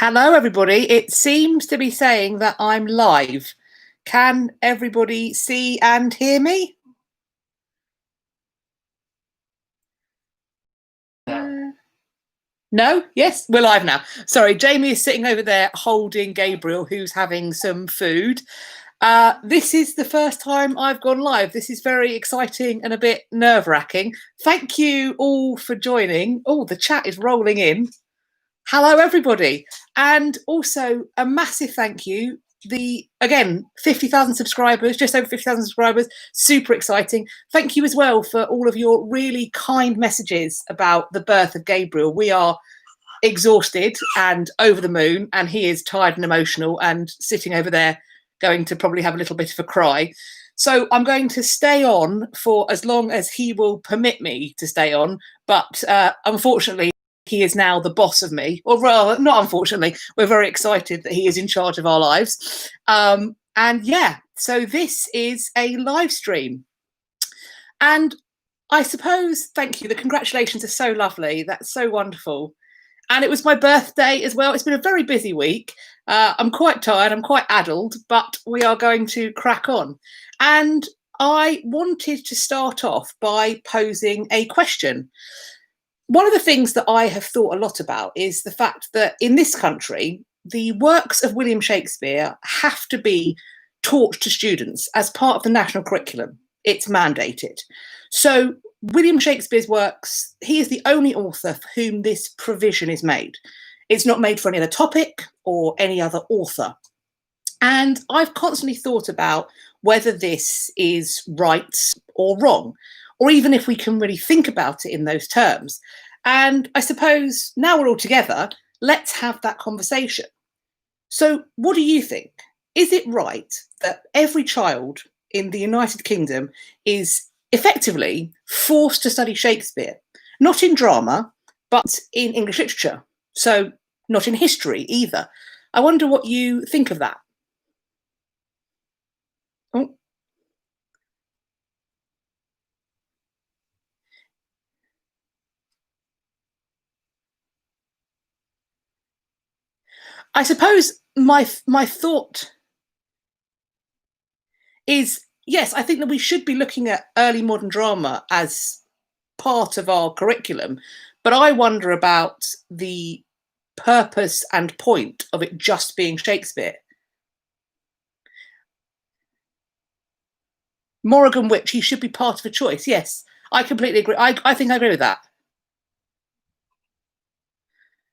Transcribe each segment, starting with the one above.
Hello, everybody. It seems to be saying that I'm live. Can everybody see and hear me? No? Yes, we're live now. Sorry, Jamie is sitting over there holding Gabriel, who's having some food. This is the first time I've gone live. This is very exciting and a bit nerve-wracking. Thank you all for joining. Oh, the chat is rolling in. Hello, everybody. And also a massive thank you. Again, 50,000 subscribers, just over 50,000 subscribers, super exciting. Thank you as well for all of your really kind messages about the birth of Gabriel. We are exhausted and over the moon, and he is tired and emotional and sitting over there going to probably have a little bit of a cry. So I'm going to stay on for as long as he will permit me to stay on, but unfortunately, he is now the boss of me, or rather, not unfortunately, we're very excited that he is in charge of our lives. And yeah, so this is a live stream. And I suppose, thank you, the congratulations are so lovely. That's so wonderful. And it was my birthday as well. It's been a very busy week. I'm quite tired, I'm quite addled, but we are going to crack on. And I wanted to start off by posing a question. One of the things that I have thought a lot about is the fact that in this country, the works of William Shakespeare have to be taught to students as part of the national curriculum. It's mandated. So William Shakespeare's works, he is the only author for whom this provision is made. It's not made for any other topic or any other author. And I've constantly thought about whether this is right or wrong, or even if we can really think about it in those terms. And I suppose now we're all together, let's have that conversation. So what do you think? Is it right that every child in the United Kingdom is effectively forced to study Shakespeare, not in drama, but in English literature? So not in history either. I wonder what you think of that. Oh. I suppose my thought is, yes, I think that we should be looking at early modern drama as part of our curriculum, but I wonder about the purpose and point of it just being Shakespeare. Morrigan Witch, he should be part of a choice. Yes, I completely agree. I think I agree with that.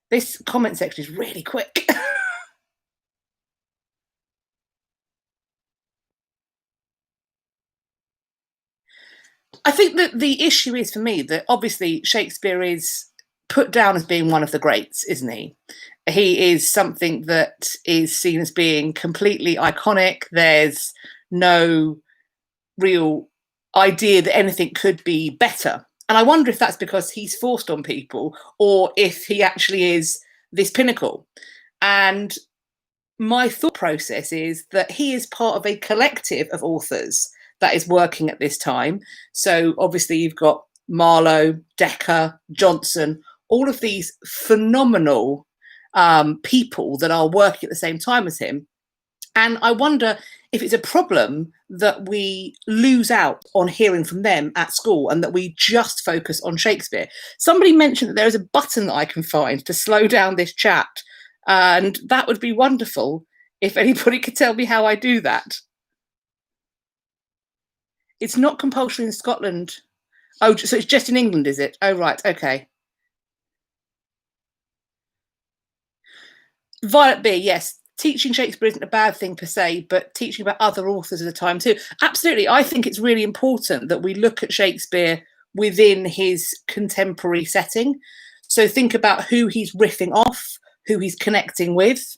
This comment section is really quick. I think that the issue is for me that obviously Shakespeare is put down as being one of the greats, isn't he? He is something that is seen as being completely iconic. There's no real idea that anything could be better. And I wonder if that's because he's forced on people or if he actually is this pinnacle. And my thought process is that he is part of a collective of authors that is working at this time. So obviously you've got Marlowe, Dekker, Johnson, all of these phenomenal people that are working at the same time as him. And I wonder if it's a problem that we lose out on hearing from them at school and that we just focus on Shakespeare. Somebody mentioned that there is a button that I can find to slow down this chat. And that would be wonderful if anybody could tell me how I do that. It's not compulsory in Scotland. Oh, so it's just in England, is it? Oh, right. Okay. Violet B, yes. Teaching Shakespeare isn't a bad thing per se, but teaching about other authors of the time too. Absolutely. I think it's really important that we look at Shakespeare within his contemporary setting. So think about who he's riffing off, who he's connecting with.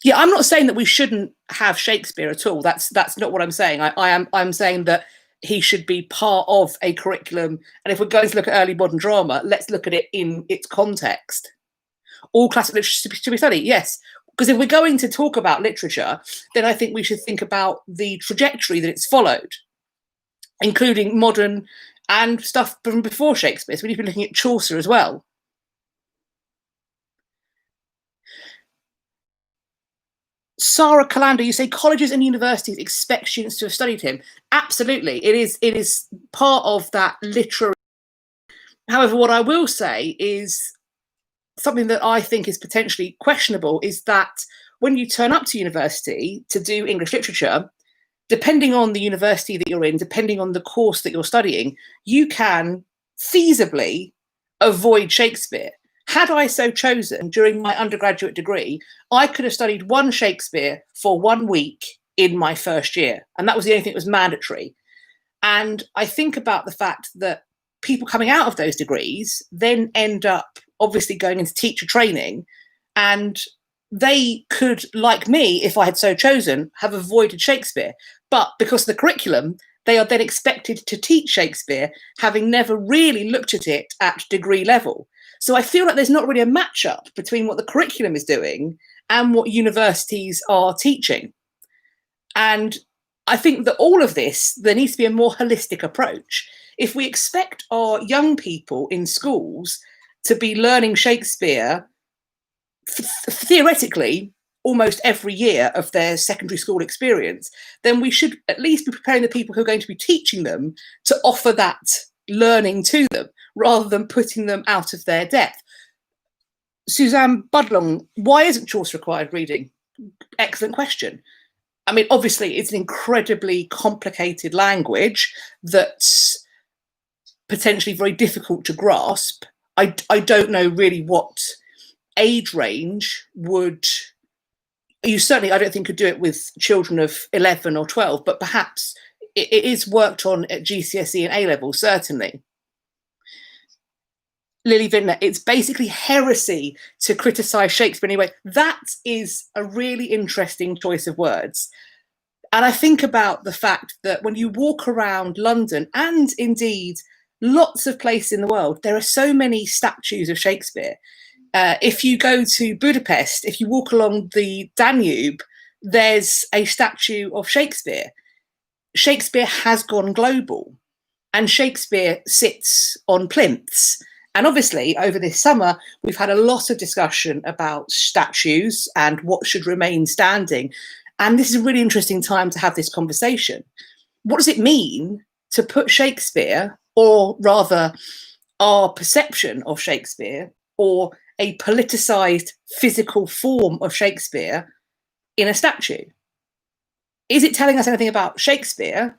Yeah, I'm not saying that we shouldn't have Shakespeare at all. That's not what I'm saying. I'm saying that he should be part of a curriculum. And if we're going to look at early modern drama, let's look at it in its context. All classic literature to be studied, yes. Because if we're going to talk about literature, then I think we should think about the trajectory that it's followed, including modern and stuff from before Shakespeare. So we need to be looking at Chaucer as well. Sarah Calander, you say colleges and universities expect students to have studied him. Absolutely, it is. It is part of that literary. However, what I will say is something that I think is potentially questionable is that when you turn up to university to do English literature, depending on the university that you're in, depending on the course that you're studying, you can feasibly avoid Shakespeare. Had I so chosen during my undergraduate degree, I could have studied one Shakespeare for 1 week in my first year. And that was the only thing that was mandatory. And I think about the fact that people coming out of those degrees then end up obviously going into teacher training, and they could, like me, if I had so chosen, have avoided Shakespeare. But because of the curriculum, they are then expected to teach Shakespeare, having never really looked at it at degree level. So I feel like there's not really a matchup between what the curriculum is doing and what universities are teaching. And I think that all of this, there needs to be a more holistic approach. If we expect our young people in schools to be learning Shakespeare theoretically almost every year of their secondary school experience, then we should at least be preparing the people who are going to be teaching them to offer that learning to them rather than putting them out of their depth. Suzanne Budlong, why isn't Chaucer required reading? Excellent question. I mean, obviously, it's an incredibly complicated language that's potentially very difficult to grasp. I don't know really what age range would you certainly, I don't think, could do it with children of 11 or 12, but perhaps it is worked on at GCSE and A level, certainly. Lily Vintner, it's basically heresy to criticise Shakespeare anyway. That is a really interesting choice of words. And I think about the fact that when you walk around London, and indeed lots of places in the world, there are so many statues of Shakespeare. If you go to Budapest, if you walk along the Danube, there's a statue of Shakespeare. Shakespeare has gone global, and Shakespeare sits on plinths. And obviously, over this summer, we've had a lot of discussion about statues and what should remain standing. And this is a really interesting time to have this conversation. What does it mean to put Shakespeare, or rather our perception of Shakespeare, or a politicised physical form of Shakespeare, in a statue? Is it telling us anything about Shakespeare?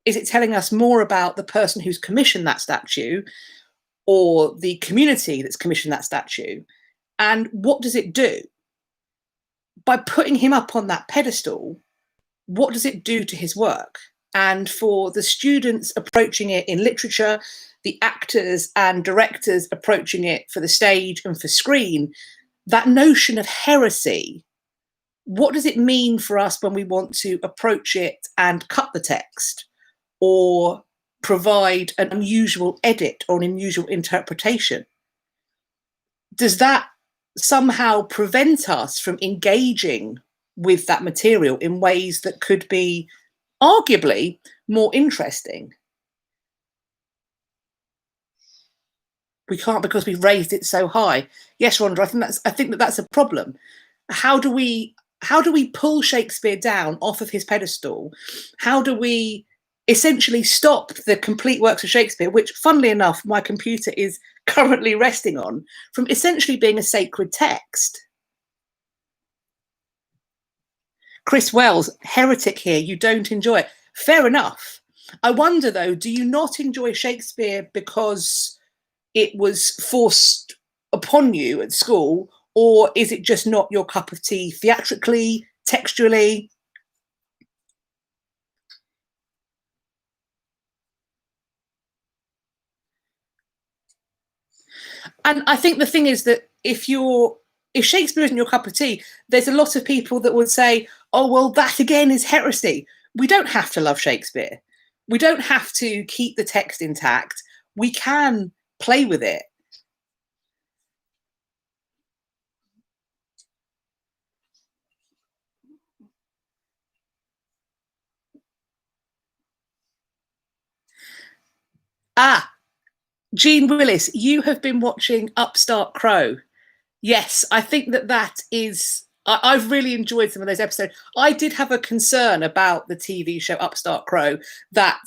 Is it telling us more about the person who's commissioned that statue, or the community that's commissioned that statue? And what does it do? By putting him up on that pedestal, what does it do to his work? And for the students approaching it in literature, the actors and directors approaching it for the stage and for screen, that notion of heresy, what does it mean for us when we want to approach it and cut the text, or provide an unusual edit or an unusual interpretation? Does that somehow prevent us from engaging with that material in ways that could be arguably more interesting? We can't, because we've raised it so high. Yes, Rhonda, I think that's a problem. How do we pull Shakespeare down off of his pedestal? How do we essentially stop the complete works of Shakespeare, which, funnily enough, my computer is currently resting on, from essentially being a sacred text? Chris Wells, heretic here, you don't enjoy it. Fair enough. I wonder, though, do you not enjoy Shakespeare because it was forced upon you at school, or is it just not your cup of tea theatrically, textually? And I think the thing is that if Shakespeare isn't your cup of tea, there's a lot of people that would say, oh, well, that again is heresy. We don't have to love Shakespeare. We don't have to keep the text intact. We can play with it. Jean Willis, you have been watching Upstart Crow. Yes, I think that is I've really enjoyed some of those episodes. I did have a concern about the TV show Upstart Crow, that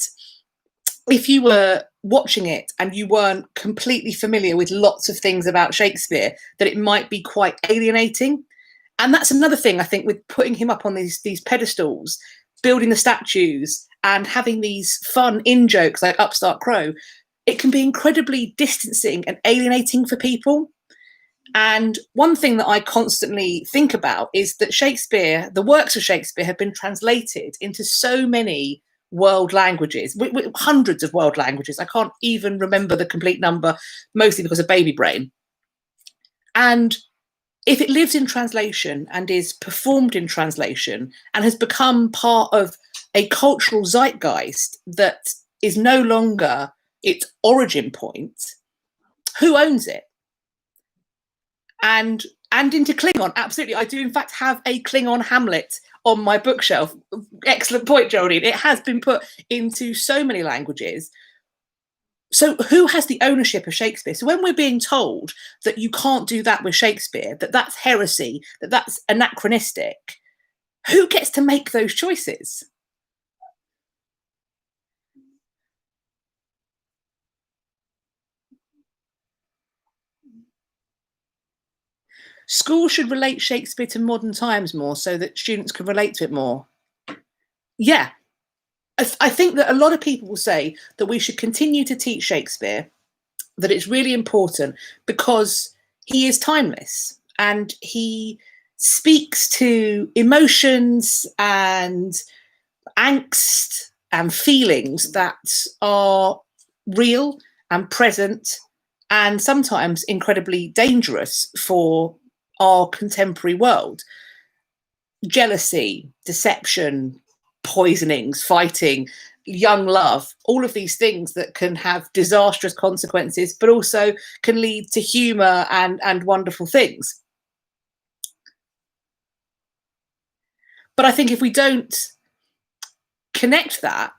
if you were watching it and you weren't completely familiar with lots of things about Shakespeare, that it might be quite alienating. And that's another thing, I think, with putting him up on these pedestals, building the statues and having these fun in jokes like Upstart Crow, it can be incredibly distancing and alienating for people. And one thing that I constantly think about is that Shakespeare, the works of Shakespeare, have been translated into so many world languages, hundreds of world languages. I can't even remember the complete number, mostly because of baby brain. And if it lives in translation and is performed in translation and has become part of a cultural zeitgeist that is no longer its origin point, who owns it? And into Klingon, absolutely. I do in fact have a Klingon Hamlet on my bookshelf. Excellent point, Geraldine. It has been put into so many languages. So who has the ownership of Shakespeare? So when we're being told that you can't do that with Shakespeare, that that's heresy, that that's anachronistic, who gets to make those choices? Schools should relate Shakespeare to modern times more so that students can relate to it more. Yeah. I think that a lot of people will say that we should continue to teach Shakespeare, that it's really important because he is timeless and he speaks to emotions and angst and feelings that are real and present and sometimes incredibly dangerous for our contemporary world. Jealousy, deception, poisonings, fighting, young love, all of these things that can have disastrous consequences, but also can lead to humour and wonderful things. But I think if we don't connect that,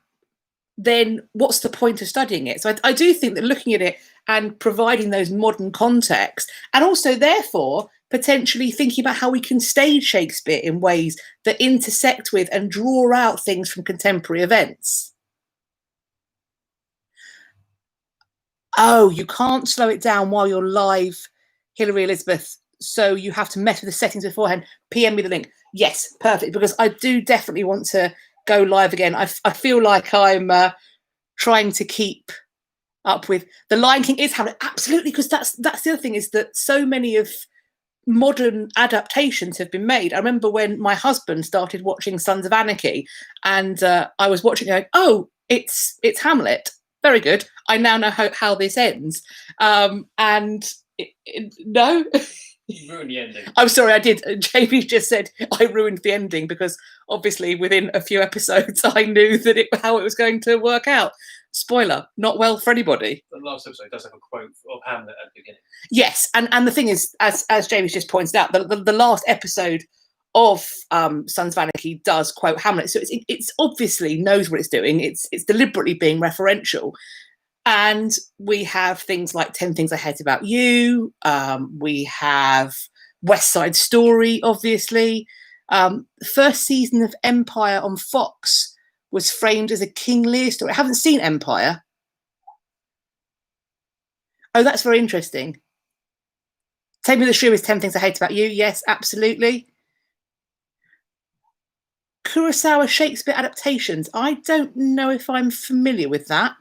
then what's the point of studying it? So I do think that looking at it and providing those modern contexts, and also therefore potentially thinking about how we can stage Shakespeare in ways that intersect with and draw out things from contemporary events. Oh, you can't slow it down while you're live, Hilary Elizabeth. So you have to mess with the settings beforehand. PM me the link. Yes, perfect. Because I do definitely want to go live again. I feel like I'm trying to keep up with the Lion King is Hamlet. Absolutely, because that's the other thing, is that so many of modern adaptations have been made. I remember when my husband started watching Sons of Anarchy, and I was watching going, oh, it's Hamlet. Very good. I now know how this ends. And no. You ruined the ending. I'm sorry, I did. Jamie just said I ruined the ending because obviously within a few episodes I knew that how it was going to work out. Spoiler, not well for anybody. The last episode does have a quote of Hamlet at the beginning. Yes, and the thing is, as Jamie's just pointed out, the last episode of Sons of Anarchy does quote Hamlet, so it's obviously knows what it's doing. It's deliberately being referential. And we have things like 10 Things I Hate About You. We have West Side Story, obviously. The first season of Empire on Fox was framed as a King Lear story. I haven't seen Empire. Oh, that's very interesting. Take Me the Shrew is 10 Things I Hate About You. Yes, absolutely. Kurosawa Shakespeare adaptations. I don't know if I'm familiar with that.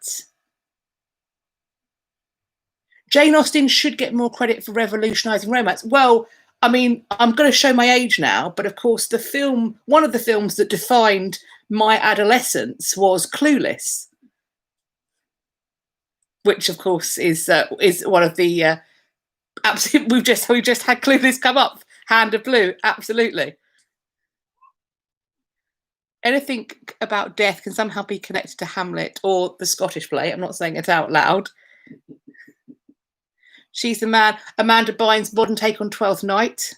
Jane Austen should get more credit for revolutionising romance. Well, I mean, I'm going to show my age now, but of course, one of the films that defined my adolescence was Clueless, which of course is one of the absolutely. We've just had Clueless come up. Hand of Blue, absolutely. Anything about death can somehow be connected to Hamlet or the Scottish play. I'm not saying it out loud. She's the Man. Amanda Bynes' modern take on Twelfth Night.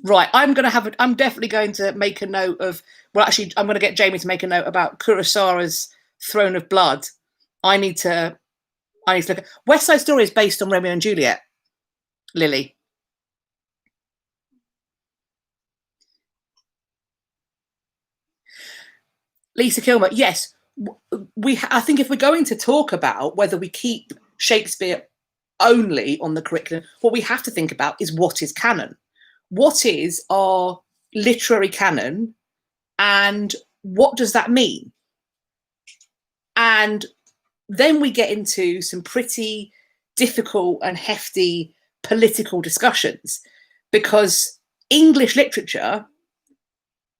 Right, I'm definitely going to make a note of. Well, actually, I'm going to get Jamie to make a note about Kurosawa's Throne of Blood. I need to look at West Side Story is based on Romeo and Juliet. Lily. Lisa Kilmer, yes. I think if we're going to talk about whether we keep Shakespeare only on the curriculum, what we have to think about is what is canon. What is our literary canon, and what does that mean? And then we get into some pretty difficult and hefty political discussions, because English literature,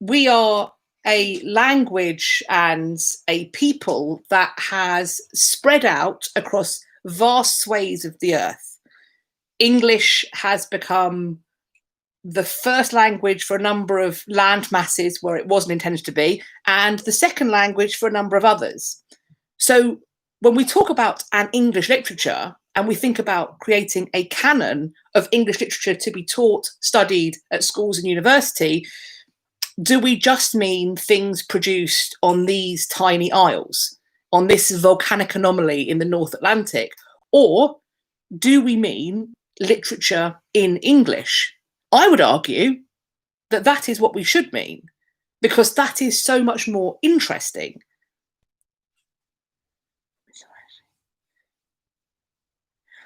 we are a language and a people that has spread out across vast swathes of the earth. English has become the first language for a number of land masses where it wasn't intended to be, and the second language for a number of others. So when we talk about an English literature and we think about creating a canon of English literature to be taught, studied at schools and university, do we just mean things produced on these tiny isles, on this volcanic anomaly in the North Atlantic? Or do we mean literature in English? I would argue that that is what we should mean, because that is so much more interesting.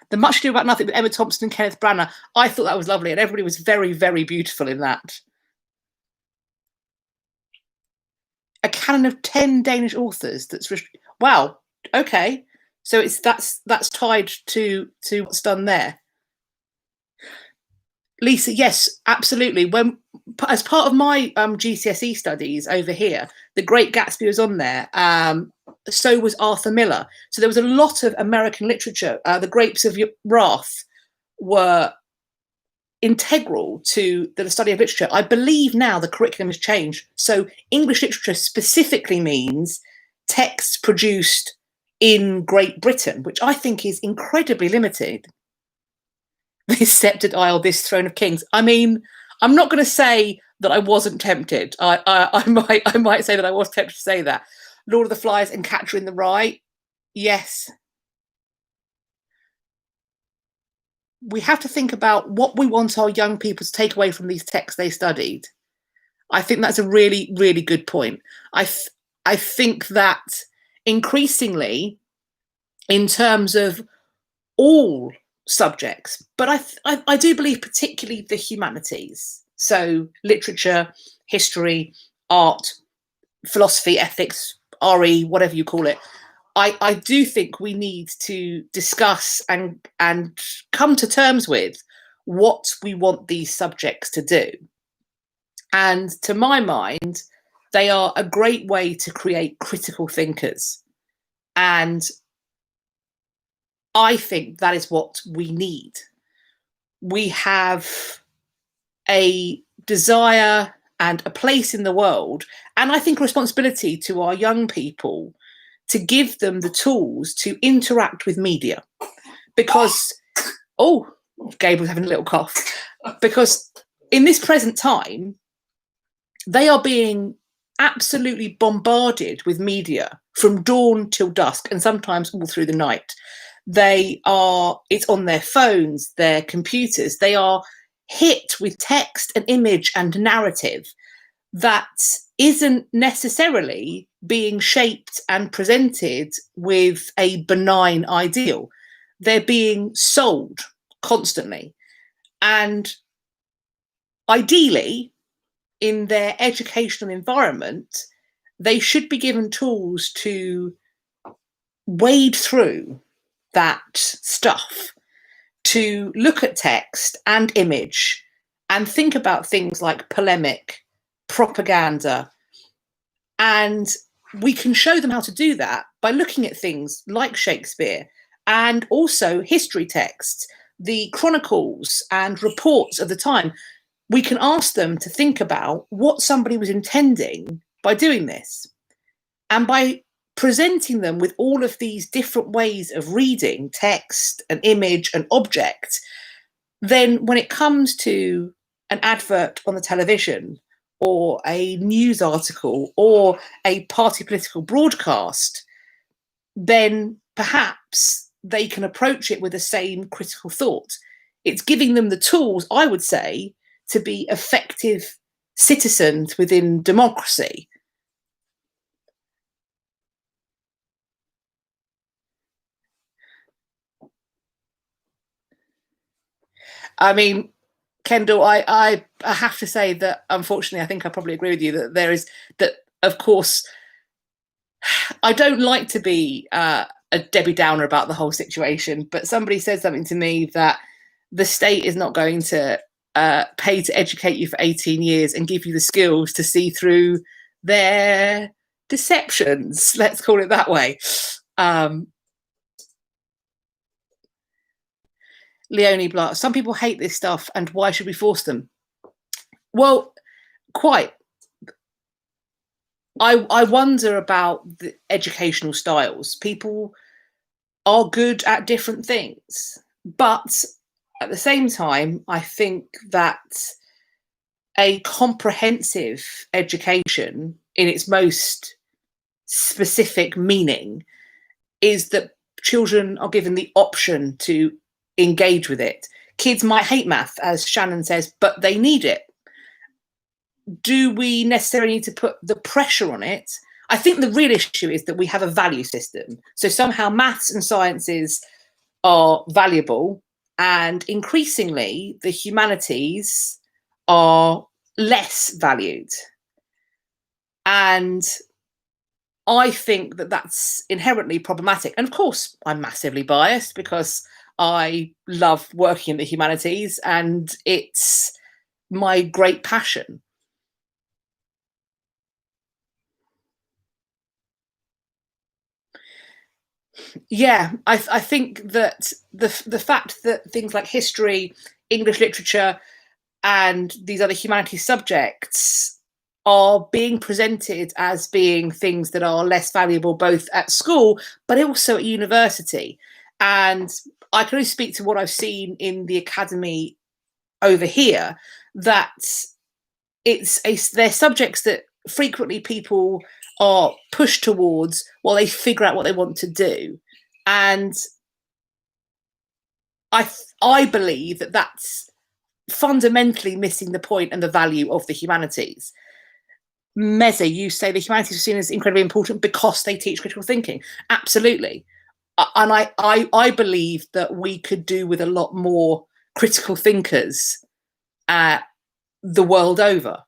The Much Ado About Nothing with Emma Thompson and Kenneth Branagh, I thought that was lovely, and everybody was very, very beautiful in that. A canon of 10 Danish authors. Wow. Okay, so that's tied to what's done there. Lisa, yes, absolutely. When as part of my GCSE studies over here, The Great Gatsby was on there. So was Arthur Miller. So there was a lot of American literature. The Grapes of Wrath were integral to the study of literature. I believe now the curriculum has changed. So English literature specifically means texts produced in Great Britain, which I think is incredibly limited. This sceptred isle, this throne of kings. I mean, I'm not going to say that I wasn't tempted. I might say that I was tempted to say that. Lord of the Flies and Catcher in the Rye. Yes. We have to think about what we want our young people to take away from these texts they studied. I think that's a really, really good point. I think that increasingly, in terms of all subjects, but I do believe particularly the humanities, so literature, history, art, philosophy, ethics, RE, whatever you call it, I do think we need to discuss and come to terms with what we want these subjects to do. And to my mind, they are a great way to create critical thinkers. And I think that is what we need. We have a desire and a place in the world, and I think a responsibility to our young people to give them the tools to interact with media. Because, oh, Gabriel's having a little cough. Because in this present time, they are being absolutely bombarded with media from dawn till dusk, and sometimes all through the night. It's on their phones, their computers. They are hit with text and image and narrative that isn't necessarily being shaped and presented with a benign ideal. They're being sold constantly. And ideally, in their educational environment, they should be given tools to wade through that stuff, to look at text and image and think about things like polemic, propaganda. And we can show them how to do that by looking at things like Shakespeare and also history texts, the chronicles and reports of the time. We can ask them to think about what somebody was intending by doing this. And by presenting them with all of these different ways of reading text and image and object, then when it comes to an advert on the television or a news article or a party political broadcast, then perhaps they can approach it with the same critical thought. It's giving them the tools, I would say, to be effective citizens within democracy. I mean, Kendall, I have to say that unfortunately, I think I probably agree with you that there is that, of course, I don't like to be a Debbie Downer about the whole situation, but somebody said something to me that the state is not going to pay to educate you for 18 years and give you the skills to see through their deceptions. Let's call it that way. Leonie Blatt, some people hate this stuff, and why should we force them? Well, quite. I wonder about the educational styles. People are good at different things, but at the same time, I think that a comprehensive education in its most specific meaning is that children are given the option to engage with it. Kids might hate math, as Shannon says, but they need it. Do we necessarily need to put the pressure on it? I think the real issue is that we have a value system. So somehow maths and sciences are valuable, and increasingly the humanities are less valued. And I think that that's inherently problematic. And of course, I'm massively biased because I love working in the humanities and it's my great passion. Yeah, I think that the fact that things like history, English literature, and these other humanities subjects are being presented as being things that are less valuable both at school but also at university. And I can only speak to what I've seen in the academy over here, that they're subjects that frequently people are pushed towards while they figure out what they want to do. And I believe that that's fundamentally missing the point and the value of the humanities. Meze, you say the humanities are seen as incredibly important because they teach critical thinking. Absolutely. And I believe that we could do with a lot more critical thinkers the world over.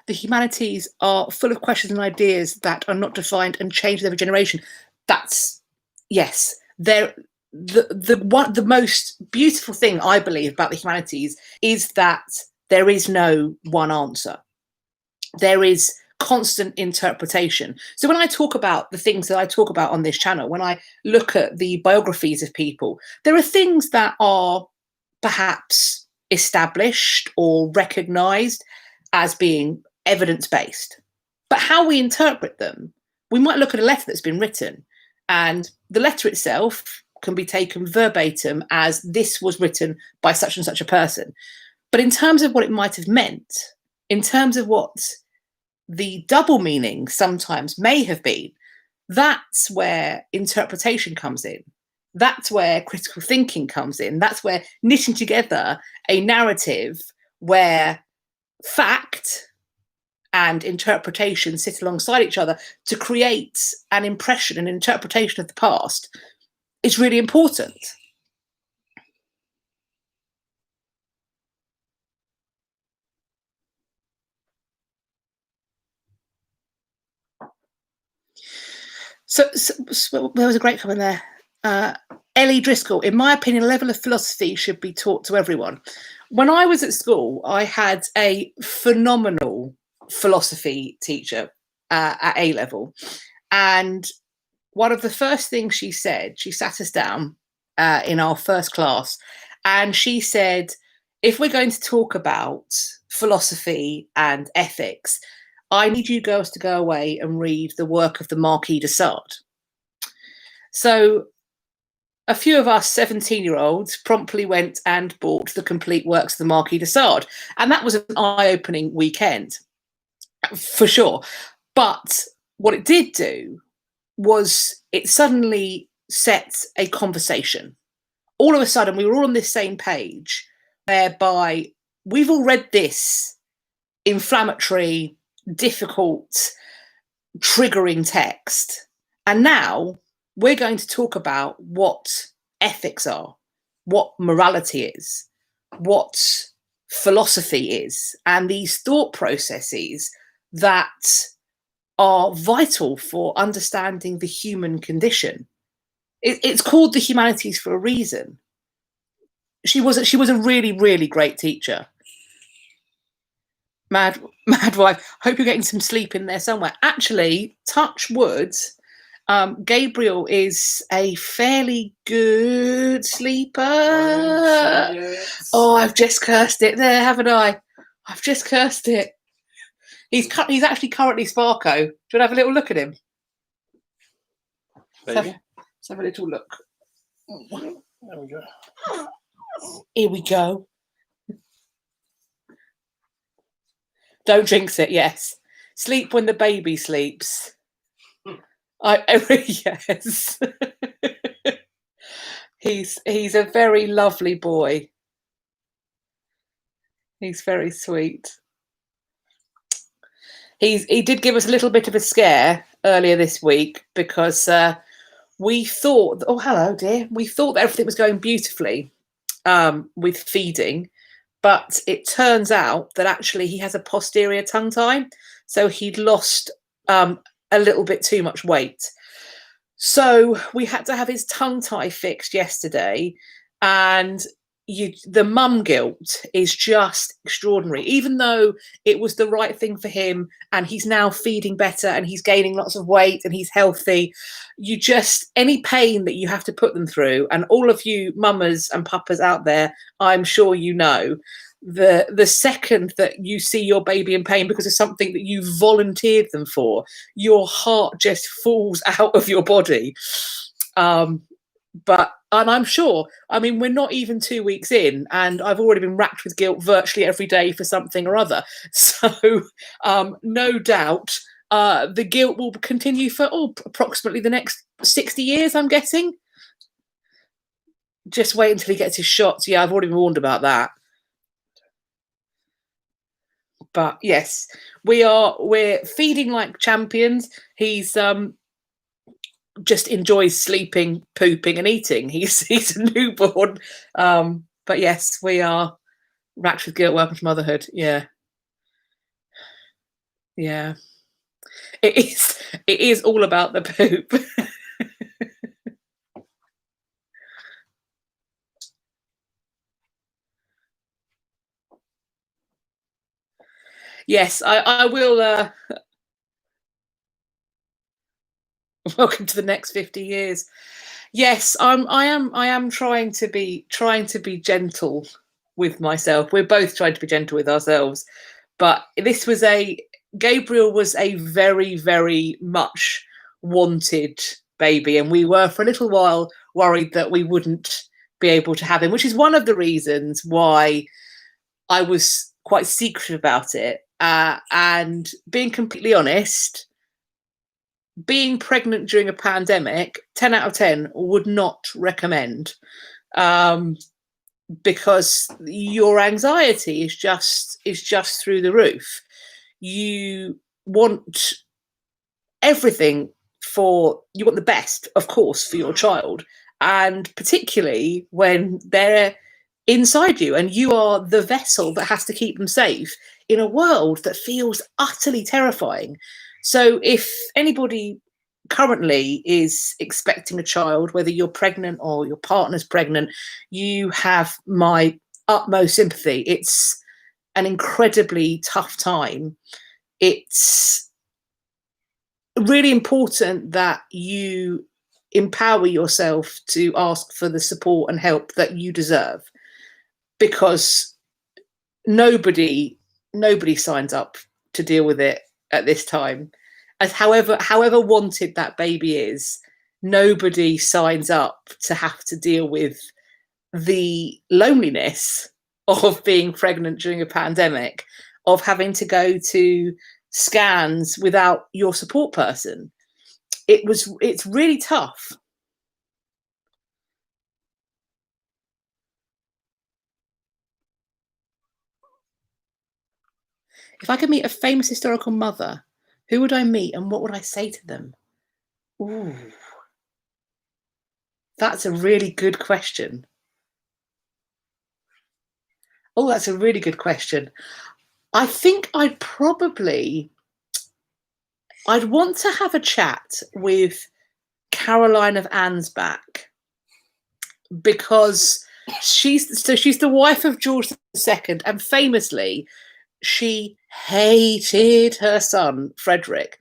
The humanities are full of questions and ideas that are not defined and change with every generation. That's, yes, they're the most beautiful thing I believe about the humanities is that there is no one answer. There is constant interpretation. So when I talk about the things that I talk about on this channel, when I look at the biographies of people, there are things that are perhaps established or recognized as being evidence-based, but how we interpret them, we might look at a letter that's been written and the letter itself can be taken verbatim as this was written by such and such a person. But in terms of what it might have meant, in terms of what the double meaning sometimes may have been, that's where interpretation comes in. That's where critical thinking comes in. That's where knitting together a narrative where fact and interpretation sit alongside each other to create an impression, an interpretation of the past is really important. So there was a great comment there. Ellie Driscoll, in my opinion, a level of philosophy should be taught to everyone. When I was at school, I had a phenomenal philosophy teacher at A level. And one of the first things she said, she sat us down in our first class and she said, if we're going to talk about philosophy and ethics, I need you girls to go away and read the work of the Marquis de Sade. So a few of us 17-year-olds promptly went and bought the complete works of the Marquis de Sade. And that was an eye-opening weekend, for sure. But what it did do was it suddenly set a conversation. All of a sudden, we were all on this same page, whereby we've all read this inflammatory, difficult, triggering text. And now we're going to talk about what ethics are, what morality is, what philosophy is, and these thought processes that are vital for understanding the human condition. It's called the humanities for a reason. She was a really, really great teacher. Mad wife. Hope you're getting some sleep in there somewhere. Actually, touch wood, Gabriel is a fairly good sleeper. Oh, I've just cursed it there, haven't I? I've just cursed it. He's actually currently Sparko. Do you want to have a little look at him? Let's have a little look. There we go. Here we go. Don't jinx it. Yes, sleep when the baby sleeps. Yes. He's a very lovely boy. He's very sweet. He did give us a little bit of a scare earlier this week because we thought, oh hello dear, we thought that everything was going beautifully with feeding, but it turns out that actually he has a posterior tongue tie, so he'd lost a little bit too much weight. So we had to have his tongue tie fixed yesterday, and the mum guilt is just extraordinary. Even though it was the right thing for him, and he's now feeding better, and he's gaining lots of weight, and he's healthy, any pain that you have to put them through, and all of you mamas and papas out there, I'm sure you know, the second that you see your baby in pain because of something that you volunteered them for, your heart just falls out of your body. And I'm sure, I mean, we're not even 2 weeks in, and I've already been racked with guilt virtually every day for something or other. So no doubt the guilt will continue for approximately the next 60 years, I'm guessing. Just wait until he gets his shots. Yeah, I've already been warned about that. But yes, we're feeding like champions. He's just enjoys sleeping, pooping, and eating. He's a newborn. But yes, we are racked with guilt. Welcome to motherhood. Yeah. Yeah. It is all about the poop. Yes, I will welcome to the next 50 years. Yes, I am trying to be gentle with myself. We're both trying to be gentle with ourselves. But Gabriel was a very, very much wanted baby, and we were for a little while worried that we wouldn't be able to have him, which is one of the reasons why I was quite secretive about it. And being completely honest, being pregnant during a pandemic, 10 out of 10 would not recommend, because your anxiety is just through the roof. You want everything you want the best, of course, for your child, and particularly when they're inside you and you are the vessel that has to keep them safe in a world that feels utterly terrifying. So if anybody currently is expecting a child, whether you're pregnant or your partner's pregnant, you have my utmost sympathy. It's an incredibly tough time. It's really important that you empower yourself to ask for the support and help that you deserve, because nobody signs up to deal with it at this time. As however wanted that baby is, nobody signs up to have to deal with the loneliness of being pregnant during a pandemic, of having to go to scans without your support person. It's really tough. If I could meet a famous historical mother, who would I meet and what would I say to them? Ooh, that's a really good question. Oh, that's a really good question. I think I'd want to have a chat with Caroline of Ansbach, because she's the wife of George II, and famously she hated her son Frederick.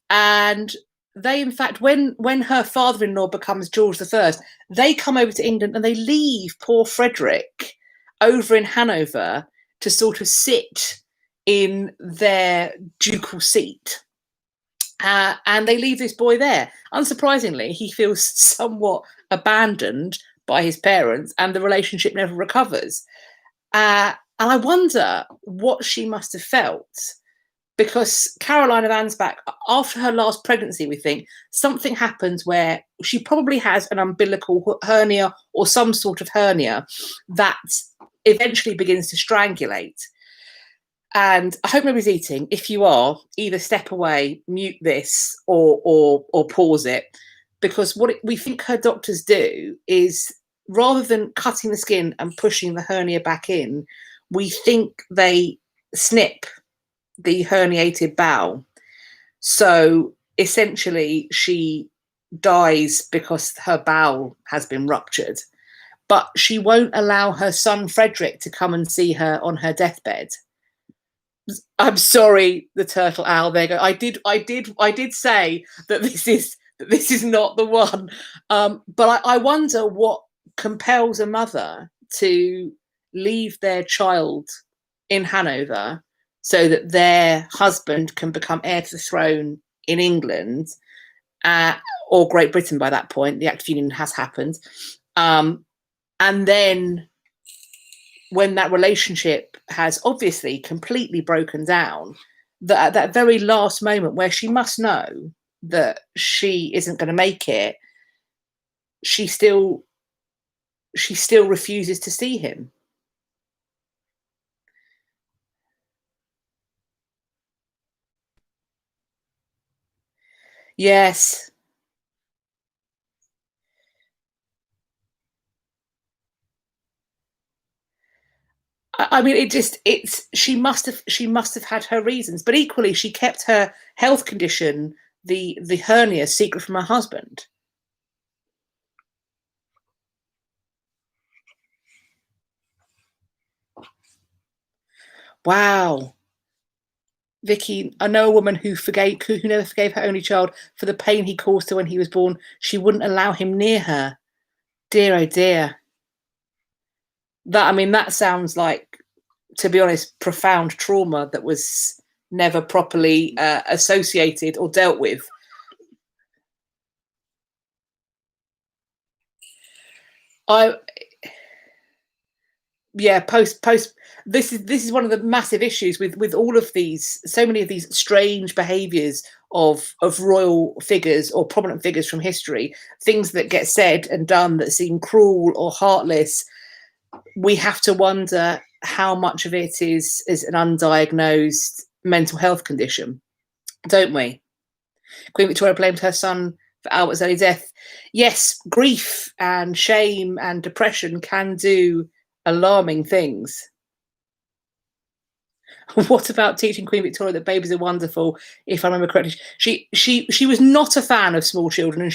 And they, in fact, when her father-in-law becomes George I, they come over to England and they leave poor Frederick over in Hanover to sort of sit in their ducal seat. And they leave this boy there. Unsurprisingly, he feels somewhat abandoned by his parents, and the relationship never recovers. And I wonder what she must have felt, because Caroline of Ansbach, after her last pregnancy, we think something happens where she probably has an umbilical hernia or some sort of hernia that eventually begins to strangulate. And I hope nobody's eating. If you are, either step away, mute this, or pause it, because what we think her doctors do is, rather than cutting the skin and pushing the hernia back in, we think they snip the herniated bowel. So essentially, she dies because her bowel has been ruptured. But she won't allow her son Frederick to come and see her on her deathbed. I'm sorry, the turtle owl. There you go. I did say that this is not the one. But I wonder what compels a mother to leave their child in Hanover so that their husband can become heir to the throne in England, or Great Britain by that point. The Act of Union has happened. And then when that relationship has obviously completely broken down, that at that very last moment where she must know that she isn't going to make it, she still refuses to see him. Yes. I mean, she must have had her reasons, but equally she kept her health condition, the hernia, secret from her husband. Wow. Vicky, I know a woman who never forgave her only child for the pain he caused her when he was born. She wouldn't allow him near her. Dear, oh dear. That sounds like, to be honest, profound trauma that was never properly associated or dealt with. This is one of the massive issues with all of these, so many of these strange behaviors of royal figures or prominent figures from history, things that get said and done that seem cruel or heartless. We have to wonder how much of it is an undiagnosed mental health condition, don't we? Queen Victoria blamed her son for Albert's early death. Yes, grief and shame and depression can do alarming things. What about teaching Queen Victoria that babies are wonderful? If I remember correctly, she was not a fan of small children, and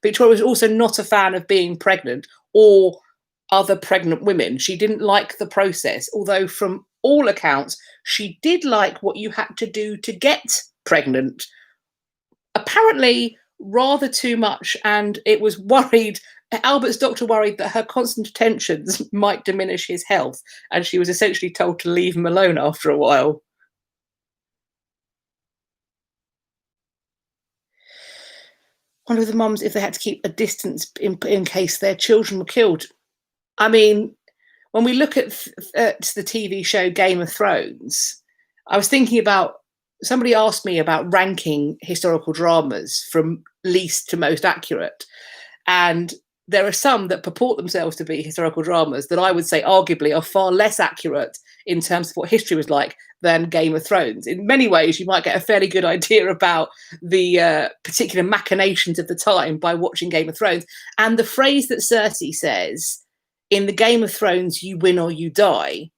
Victoria was also not a fan of being pregnant or other pregnant women. She didn't like the process, although from all accounts she did like what you had to do to get pregnant. Apparently rather too much, and it was worried. Albert's doctor worried that her constant attentions might diminish his health, and she was essentially told to leave him alone after a while. wonder if the mums, if they had to keep a distance in case their children were killed. I mean, when we look at the TV show Game of Thrones, I was thinking about, somebody asked me about ranking historical dramas from least to most accurate. And there are some that purport themselves to be historical dramas that I would say arguably are far less accurate in terms of what history was like than Game of Thrones. In many ways, you might get a fairly good idea about the particular machinations of the time by watching Game of Thrones. And the phrase that Cersei says, in the Game of Thrones, you win or you die.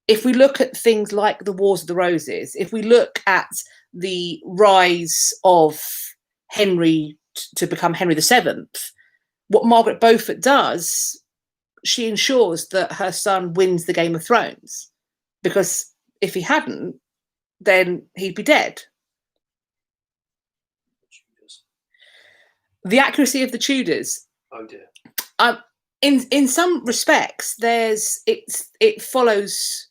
If we look at things like the Wars of the Roses, if we look at the rise of Henry to become Henry VII, what Margaret Beaufort does, she ensures that her son wins the Game of Thrones, because if he hadn't, then he'd be dead. The accuracy of the Tudors. Oh dear. In some respects, it follows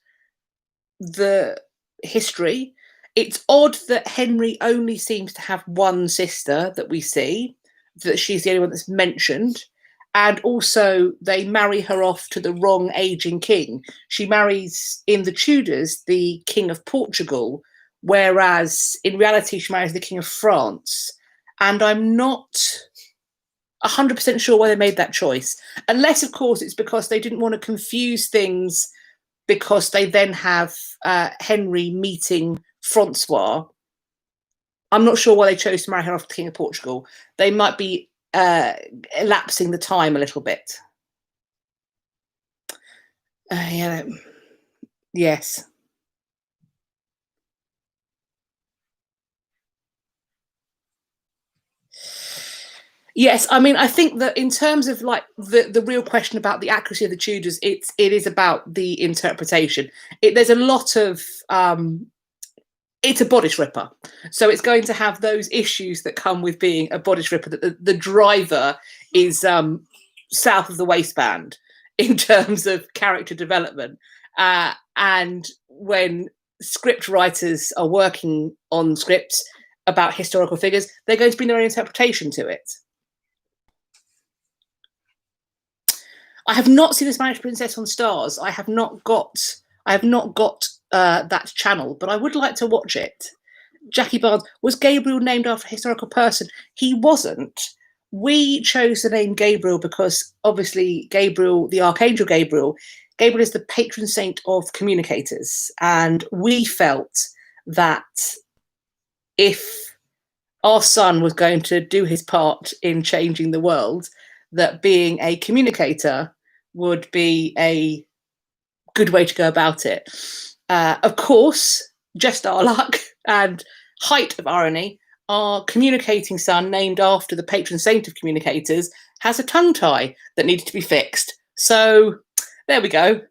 the history. It's odd that Henry only seems to have one sister that we see, that she's the only one that's mentioned. And also they marry her off to the wrong aging king. She marries, in the Tudors, the King of Portugal, whereas in reality she marries the King of France. And I'm not 100% sure why they made that choice. Unless, of course, it's because they didn't want to confuse things, because they then have Henry meeting Francois. I'm not sure why they chose to marry her off to the King of Portugal. They might be elapsing the time a little bit. Yeah. Yes. Yes, I mean, I think that in terms of like the real question about the accuracy of the Tudors, it is about the interpretation. There's a lot of it's a bodice ripper, so it's going to have those issues that come with being a bodice ripper. That the driver is south of the waistband in terms of character development, and when script writers are working on scripts about historical figures, they're going to bring their own interpretation to it. I have not seen The Spanish Princess on Stars. I have not got that channel, but I would like to watch it. Jackie Barnes, was Gabriel named after a historical person? He wasn't. We chose the name Gabriel because obviously Gabriel, the Archangel Gabriel is the patron saint of communicators. And we felt that if our son was going to do his part in changing the world, that being a communicator would be a good way to go about it. Of course, just our luck and height of irony, our communicating son, named after the patron saint of communicators, has a tongue tie that needed to be fixed. So there we go.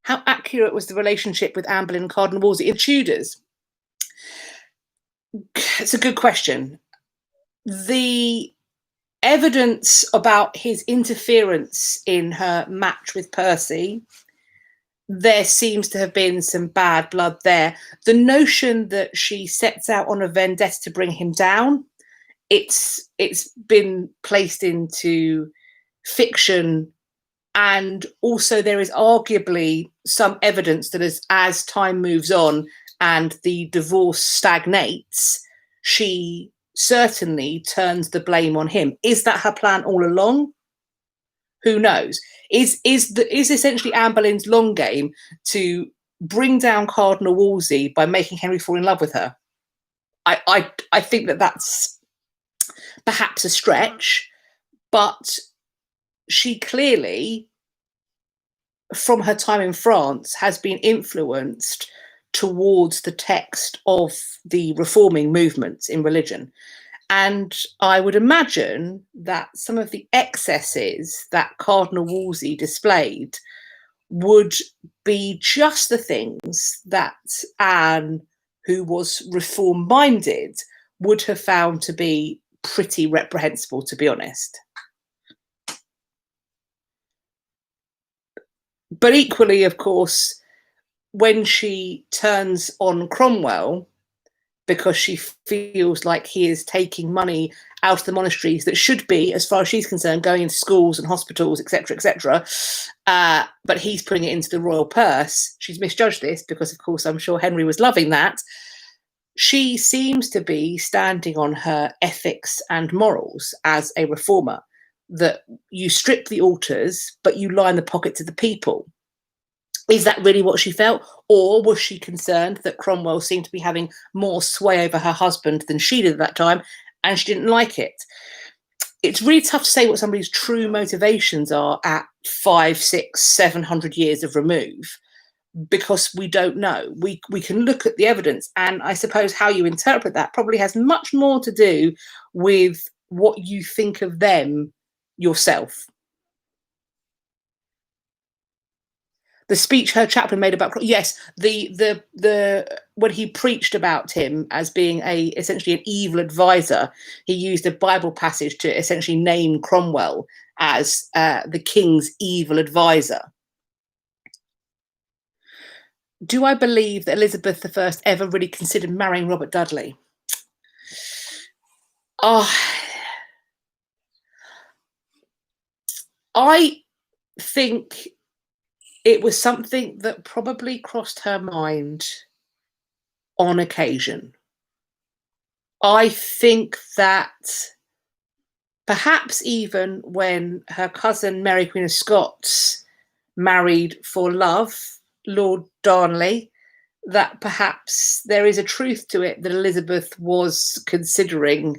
How accurate was the relationship with Anne Boleyn and Cardinal Wolsey in Tudors? It's a good question. The evidence about his interference in her match with Percy, there seems to have been some bad blood there. The notion that she sets out on a vendetta to bring him down, it's been placed into fiction, and also there is arguably some evidence that as time moves on and the divorce stagnates, she certainly turns the blame on him. Is that her plan all along? Who knows? Is essentially Anne Boleyn's long game to bring down Cardinal Wolsey by making Henry fall in love with her? I think that's perhaps a stretch, but she clearly, from her time in France, has been influenced towards the text of the reforming movements in religion. And I would imagine that some of the excesses that Cardinal Wolsey displayed would be just the things that Anne, who was reform-minded, would have found to be pretty reprehensible, to be honest. But equally, of course, when she turns on Cromwell, because she feels like he is taking money out of the monasteries that should be, as far as she's concerned, going into schools and hospitals, etc., etc. But he's putting it into the royal purse. She's misjudged this because, of course, I'm sure Henry was loving that. She seems to be standing on her ethics and morals as a reformer, that you strip the altars, but you line the pockets of the people. Is that really what she felt? Or was she concerned that Cromwell seemed to be having more sway over her husband than she did at that time, and she didn't like it? It's really tough to say what somebody's true motivations are at 500, 600, 700 years of remove, because we don't know. We can look at the evidence, and I suppose how you interpret that probably has much more to do with what you think of them yourself. The speech her chaplain made about, yes, the when he preached about him as being essentially an evil advisor, he used a Bible passage to essentially name Cromwell as the king's evil advisor. Do I believe that Elizabeth I ever really considered marrying Robert Dudley? I think it was something that probably crossed her mind on occasion. I think that perhaps even when her cousin Mary Queen of Scots married for love Lord Darnley, that perhaps there is a truth to it that Elizabeth was considering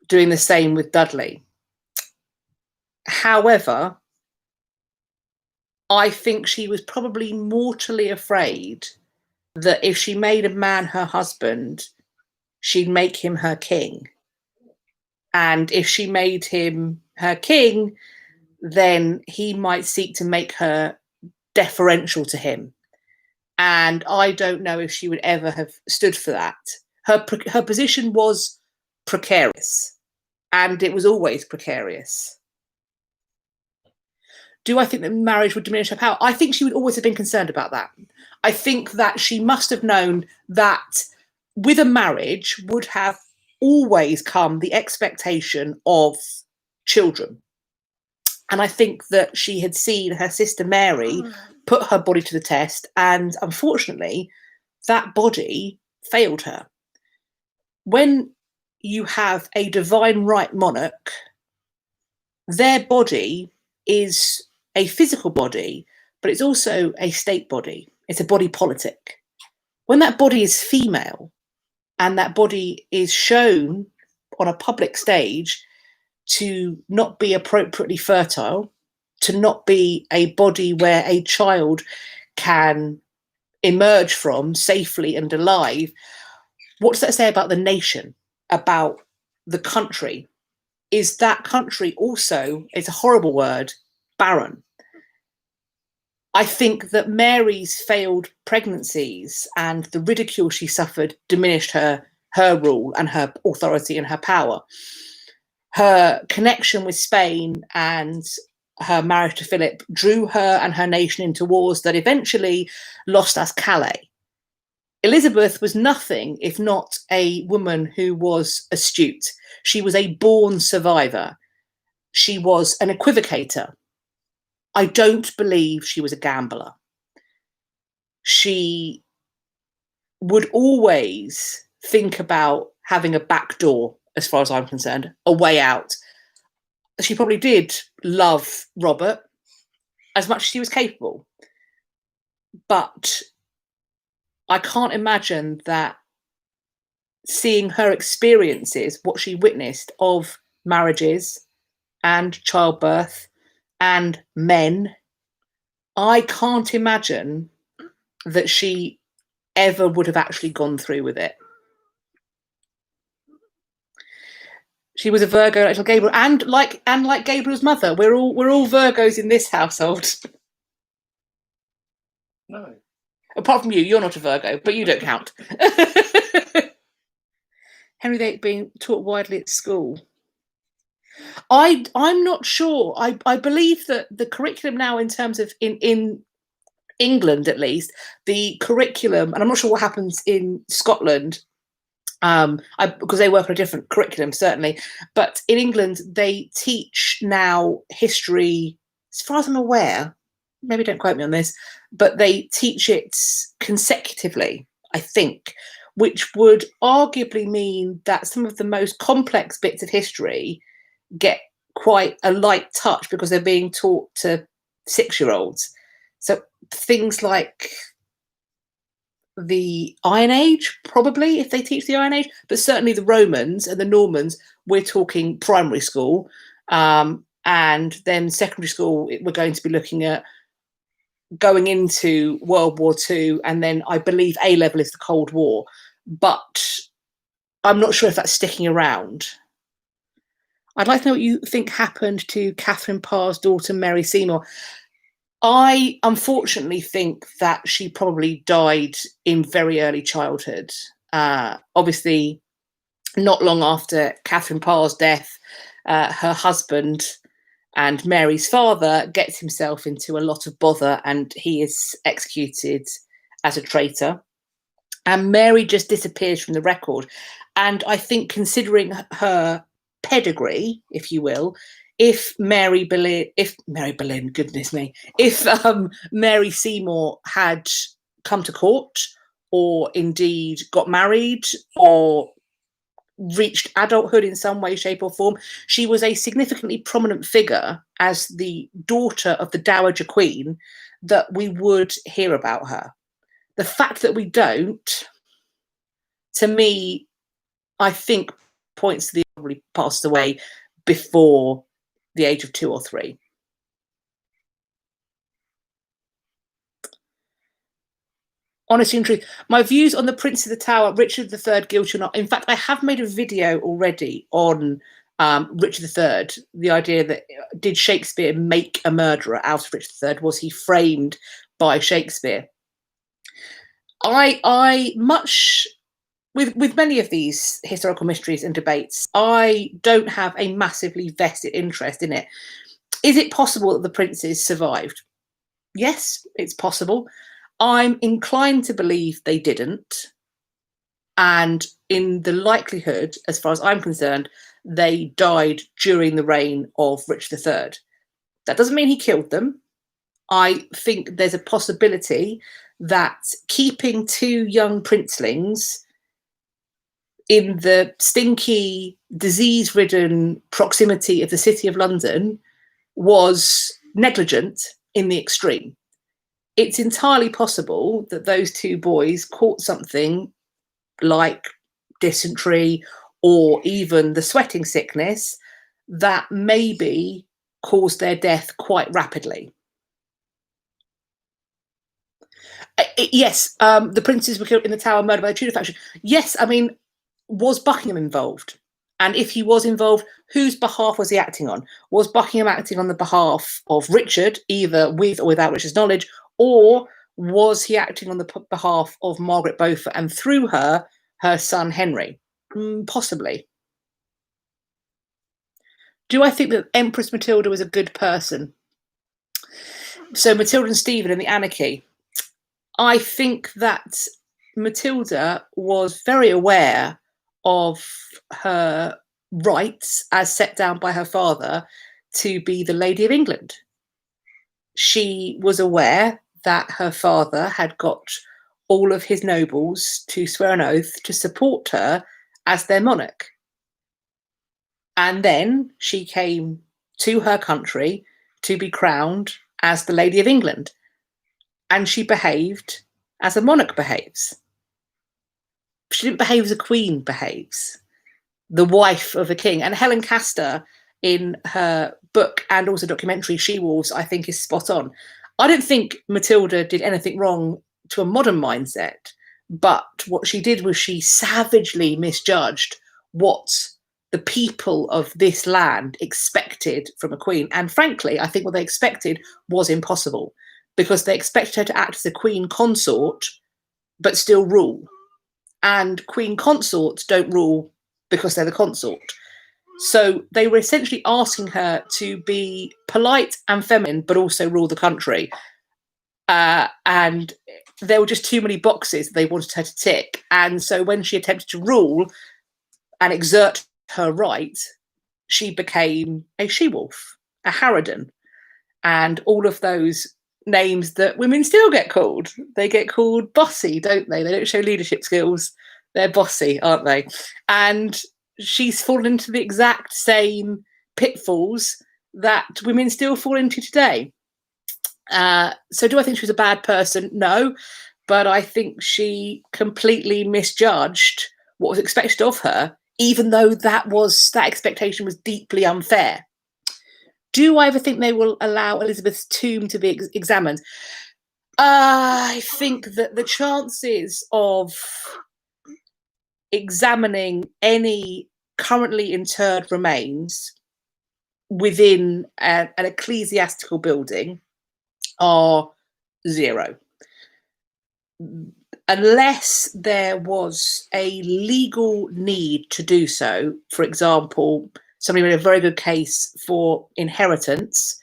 doing the same with Dudley. However, I think she was probably mortally afraid that if she made a man her husband, she'd make him her king. And if she made him her king, then he might seek to make her deferential to him. And I don't know if she would ever have stood for that. Her position was precarious, and it was always precarious. Do I think that marriage would diminish her power? I think she would always have been concerned about that. I think that she must have known that with a marriage would have always come the expectation of children. And I think that she had seen her sister Mary put her body to the test, and unfortunately, that body failed her. When you have a divine right monarch, their body is a physical body, but it's also a state body. It's a body politic. When that body is female and that body is shown on a public stage to not be appropriately fertile, to not be a body where a child can emerge from safely and alive, what does that say about the nation, about the country? Is that country also, it's a horrible word, barren? I think that Mary's failed pregnancies and the ridicule she suffered diminished her rule and her authority and her power. Her connection with Spain and her marriage to Philip drew her and her nation into wars that eventually lost us Calais. Elizabeth was nothing if not a woman who was astute. She was a born survivor. She was an equivocator. I don't believe she was a gambler. She would always think about having a back door, as far as I'm concerned, a way out. She probably did love Robert as much as she was capable. But I can't imagine that seeing her experiences, what she witnessed of marriages and childbirth and men, I can't imagine that she ever would have actually gone through with it. She was a Virgo, like Gabriel, and like Gabriel's mother, we're all Virgos in this household. No. Apart from you, you're not a Virgo, but you don't count. Henry VIII being taught widely at school. I'm not sure. I believe that the curriculum now, in terms of in England at least, the curriculum, and I'm not sure what happens in Scotland, Because they work on a different curriculum, certainly. But in England, they teach now history, as far as I'm aware, maybe don't quote me on this, but they teach it consecutively, I think, which would arguably mean that some of the most complex bits of history get quite a light touch because they're being taught to 6-year-olds. So things like the Iron Age, probably, if they teach the Iron Age, but certainly the Romans and the Normans, we're talking primary school. And then secondary school, we're going to be looking at going into World War II, and then I believe A-level is the Cold War. But I'm not sure if that's sticking around. I'd like to know what you think happened to Catherine Parr's daughter, Mary Seymour. I unfortunately think that she probably died in very early childhood. Obviously, not long after Catherine Parr's death, her husband and Mary's father gets himself into a lot of bother, and he is executed as a traitor. And Mary just disappears from the record. And I think, considering her pedigree, if you will, if Mary Boleyn, goodness me, if Mary Seymour had come to court, or indeed got married, or reached adulthood in some way, shape, or form, she was a significantly prominent figure as the daughter of the Dowager Queen, that we would hear about her. The fact that we don't, to me, I think points to the probably passed away before the age of 2 or 3. Honesty and truth. My views on the Prince of the Tower, Richard III, guilty or not. In fact, I have made a video already on Richard III. The idea that, did Shakespeare make a murderer out of Richard III? Was he framed by Shakespeare? I much with many of these historical mysteries and debates, I don't have a massively vested interest in it. Is it possible that the princes survived? Yes, it's possible. I'm inclined to believe they didn't. And in the likelihood, as far as I'm concerned, they died during the reign of Richard III. That doesn't mean he killed them. I think there's a possibility that keeping 2 young princelings in the stinky, disease-ridden proximity of the City of London was negligent in the extreme. It's entirely possible that those 2 boys caught something like dysentery or even the sweating sickness that maybe caused their death quite rapidly. Yes, the princes were killed in the Tower, murdered by the Tudor faction. Yes, I mean, was Buckingham involved? And if he was involved, whose behalf was he acting on? Was Buckingham acting on the behalf of Richard, either with or without Richard's knowledge, or was he acting on the behalf of Margaret Beaufort and through her son Henry? Possibly. Do I think that Empress Matilda was a good person? So Matilda and Stephen and the Anarchy. I think that Matilda was very aware of her rights as set down by her father to be the Lady of England. She was aware that her father had got all of his nobles to swear an oath to support her as their monarch. And then she came to her country to be crowned as the Lady of England. And she behaved as a monarch behaves. She didn't behave as a queen behaves, the wife of a king. And Helen Castor, in her book and also documentary She-Wolves, I think is spot on. I don't think Matilda did anything wrong to a modern mindset, but what she did was she savagely misjudged what the people of this land expected from a queen. And frankly, I think what they expected was impossible, because they expected her to act as a queen consort, but still rule. And queen consorts don't rule because they're the consort. So they were essentially asking her to be polite and feminine, but also rule the country. And there were just too many boxes they wanted her to tick. And so when she attempted to rule and exert her right, she became a she-wolf, a harridan, and all of those names that women still get called. They get called bossy, don't they? They don't show leadership skills. They're bossy, aren't they? And she's fallen into the exact same pitfalls that women still fall into today. So do I think she was a bad person? No, but I think she completely misjudged what was expected of her, even though that expectation was deeply unfair. Do I ever think they will allow Elizabeth's tomb to be examined? I think that the chances of examining any currently interred remains within an ecclesiastical building are zero. Unless there was a legal need to do so. For example, somebody made a very good case for inheritance.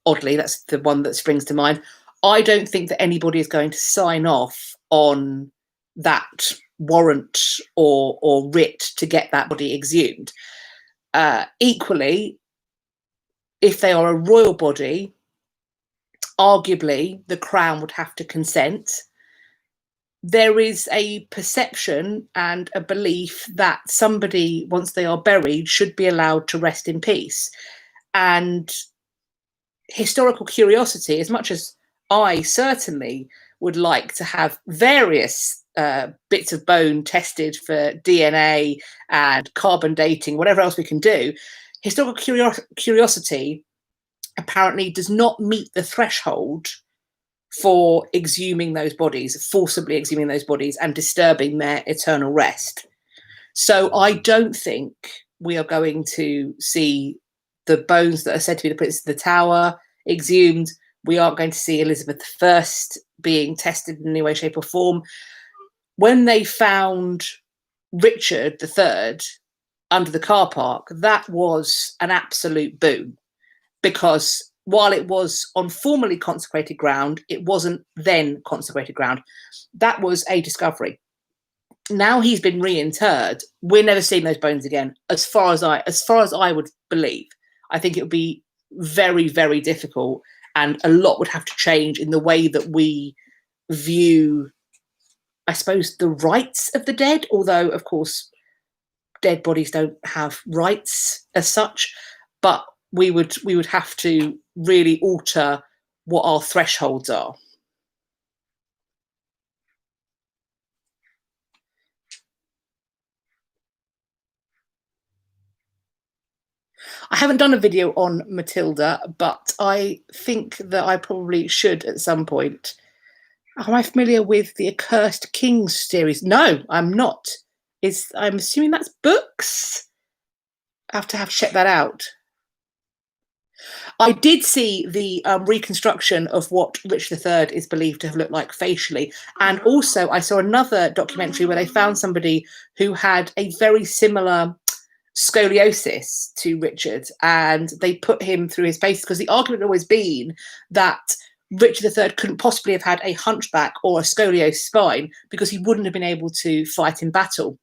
Oddly, that's the one that springs to mind. I don't think that anybody is going to sign off on that warrant or writ to get that body exhumed. Equally, if they are a royal body, arguably the Crown would have to consent. There is a perception and a belief that somebody, once they are buried, should be allowed to rest in peace. And historical curiosity, as much as I certainly would like to have various bits of bone tested for DNA and carbon dating, whatever else we can do, historical curiosity apparently does not meet the threshold for exhuming those bodies, forcibly exhuming those bodies and disturbing their eternal rest. So I don't think we are going to see the bones that are said to be the Princess of the Tower exhumed. We aren't going to see Elizabeth I being tested in any way, shape or form. When they found Richard III under the car park, that was an absolute boon, because while it was on formerly consecrated ground, it wasn't then consecrated ground. That was a discovery. Now he's been reinterred. We're never seeing those bones again, as far as I would believe. I think it would be very, very difficult, and a lot would have to change in the way that we view, I suppose, the rights of the dead, although, of course, dead bodies don't have rights as such. But we would have to really alter what our thresholds are. I haven't done a video on Matilda, but I think that I probably should at some point. Am I familiar with the Accursed Kings series? No, I'm not. I'm assuming that's books. I have to check that out. I did see the reconstruction of what Richard III is believed to have looked like facially. And also I saw another documentary where they found somebody who had a very similar scoliosis to Richard, and they put him through his paces, because the argument had always been that Richard III couldn't possibly have had a hunchback or a scoliosis spine because he wouldn't have been able to fight in battle.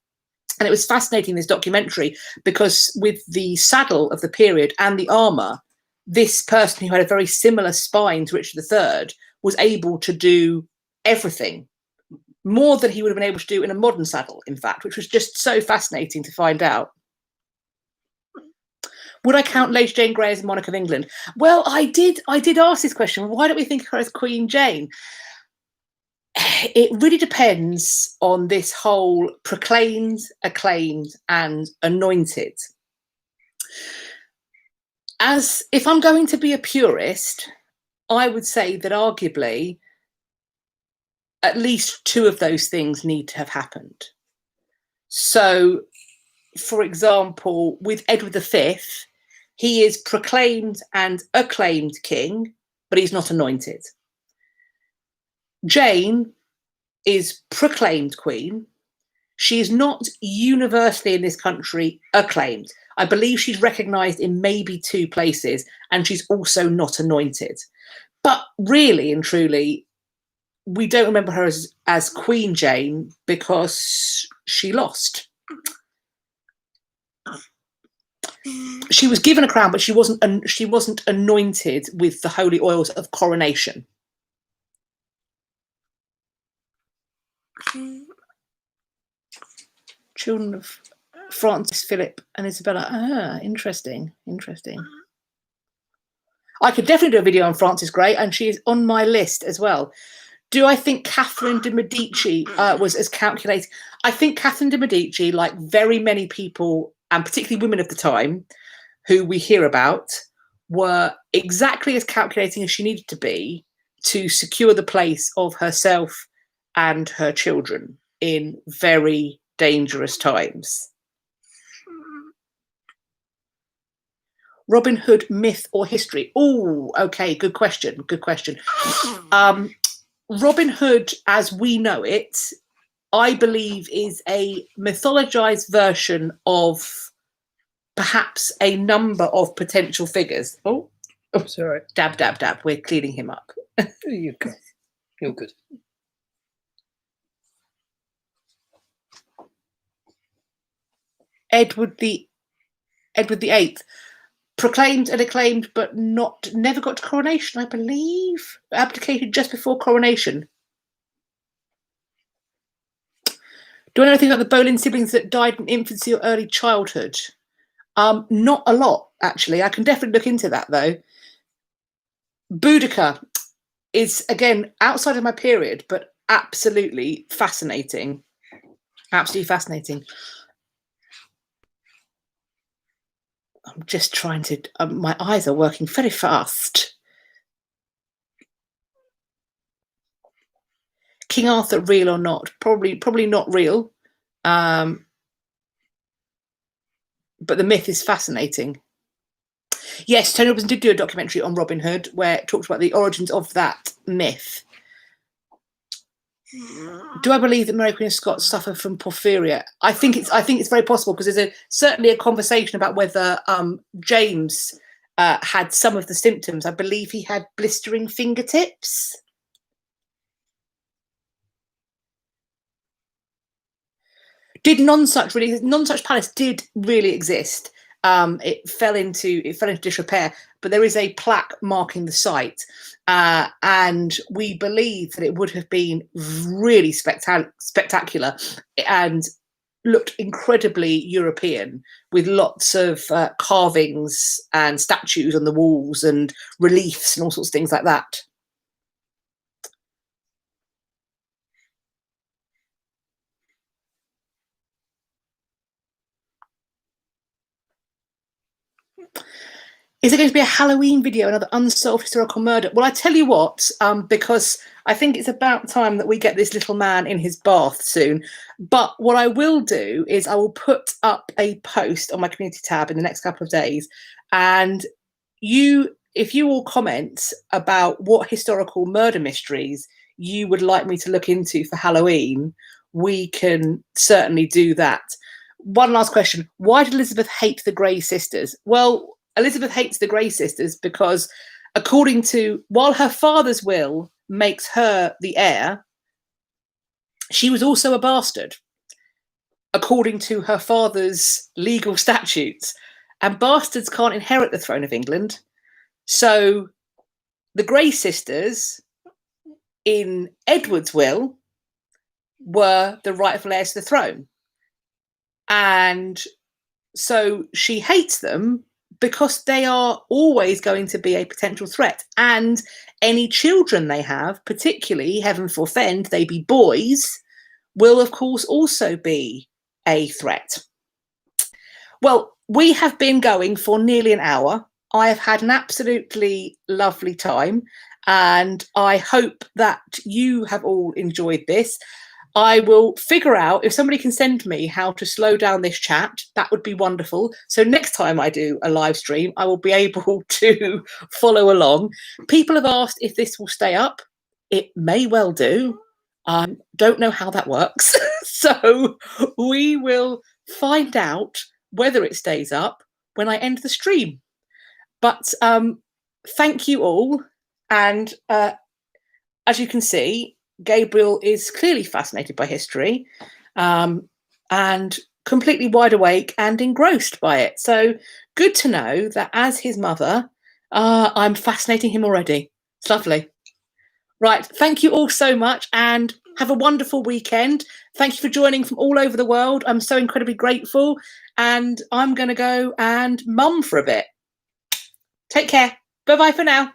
And it was fascinating, this documentary, because with the saddle of the period and the armour, this person who had a very similar spine to Richard III was able to do everything, more than he would have been able to do in a modern saddle, in fact, which was just so fascinating to find out. Would I count Lady Jane Grey as a monarch of England? Well, I did ask this question. Why don't we think of her as Queen Jane? It really depends on this whole proclaimed, acclaimed, and anointed. As if I'm going to be a purist, I would say that arguably at least two of those things need to have happened. So, for example, with Edward V, he is proclaimed and acclaimed king, but he's not anointed. Jane is proclaimed queen. She is not universally in this country acclaimed. I believe she's recognised in maybe 2 places, and she's also not anointed. But really and truly, we don't remember her as Queen Jane because she lost. She was given a crown, but she wasn't anointed with the holy oils of coronation. Children of Francis, Philip, and Isabella. Ah, interesting. I could definitely do a video on Frances Grey, and she is on my list as well. Do I think Catherine de Medici was as calculated? I think Catherine de Medici, like very many people, and particularly women of the time, who we hear about, were exactly as calculating as she needed to be to secure the place of herself and her children in very dangerous times. Robin Hood, myth or history? Oh, okay, good question. Robin Hood, as we know it, I believe is a mythologized version of perhaps a number of potential figures. Oh, Sorry. Dab. We're cleaning him up. There you go. You're good. Edward the Eighth, proclaimed and acclaimed, but never got to coronation, I believe. Abdicated just before coronation. Do I know anything about the Boleyn siblings that died in infancy or early childhood? Not a lot, actually. I can definitely look into that, though. Boudica is, again, outside of my period, but absolutely fascinating. Absolutely fascinating. I'm just trying to... my eyes are working very fast. King Arthur, real or not? Probably not real. But the myth is fascinating. Yes, Tony Robinson did do a documentary on Robin Hood where it talked about the origins of that myth. Do I believe that Mary Queen of Scots suffered from porphyria? I think it's very possible, because there's certainly a conversation about whether James had some of the symptoms. I believe he had blistering fingertips. Nonsuch Palace did really exist. It fell into disrepair, but there is a plaque marking the site, and we believe that it would have been really spectacular and looked incredibly European, with lots of carvings and statues on the walls and reliefs and all sorts of things like that. Is it going to be a Halloween video, another unsolved historical murder? Well, I tell you what, because I think it's about time that we get this little man in his bath soon. But what I will do is I will put up a post on my community tab in the next couple of days. And if you all comment about what historical murder mysteries you would like me to look into for Halloween, we can certainly do that. One last question. Why did Elizabeth hate the Grey sisters? Well, Elizabeth hates the Grey sisters because, while her father's will makes her the heir, she was also a bastard, according to her father's legal statutes. And bastards can't inherit the throne of England. So the Grey sisters, in Edward's will, were the rightful heirs to the throne. And so she hates them because they are always going to be a potential threat. And any children they have, particularly, heaven forfend, they be boys, will, of course, also be a threat. Well, we have been going for nearly an hour. I have had an absolutely lovely time, and I hope that you have all enjoyed this. I will figure out, if somebody can send me how to slow down this chat, that would be wonderful. So next time I do a live stream, I will be able to follow along. People have asked if this will stay up. It may well do. I don't know how that works. So we will find out whether it stays up when I end the stream. But thank you all. And as you can see, Gabriel is clearly fascinated by history, and completely wide awake and engrossed by it. So good to know that as his mother, I'm fascinating him already. It's lovely. Right. Thank you all so much and have a wonderful weekend. Thank you for joining from all over the world. I'm so incredibly grateful. And I'm going to go and mum for a bit. Take care. Bye-bye for now.